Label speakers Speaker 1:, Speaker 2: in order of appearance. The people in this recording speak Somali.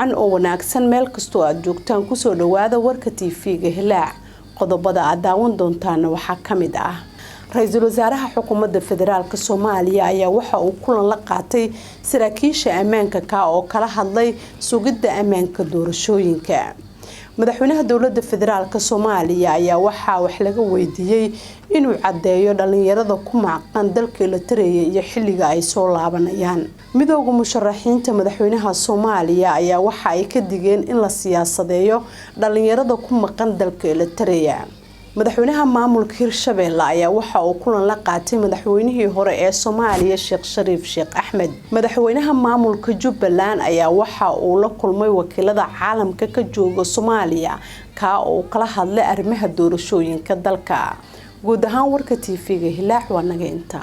Speaker 1: wacan oo wanaagsan meel kastoo aad joogtaan ku soo dhawaada warka TV-ga Hilaac qodobada aad daawan doontaan waxa kamid ah Ra'iisul Wasaaraha Xukuumadda Federaalka Soomaaliya ayaa waxa uu kulan la qaatay saraakiisha ammaanka oo kala hadlay sugidda ammaanka doorashooyinka madaxweynaha dawladda federaalka Soomaaliya ayaa waxa wax laga weydiiyay inuu cadeeyo dhalinyarada ku macqan dalka la tareeyay iyo xilliga ay soo laabanayaan midowga musharaxiinta madaxweynaha Soomaaliya ayaa waxa ay ka digeen in la siyaasadeeyo dhalinyarada ku maqan dalka la tareeyay madaxweynaha maamulka Hirshabelle ayaa waxa uu kulan la qaatay madaxweynihii hore ee Soomaaliya Sheekh Shariif Sheekh Axmed madaxweynaha maamulka Jubbaland ayaa waxa uu la kulmay wakiilada caalamka ka jooga Soomaaliya oo kala hadlay arrimaha doorashooyinka dalka guud ahaan warka TV-ga Hilaac waa naga inta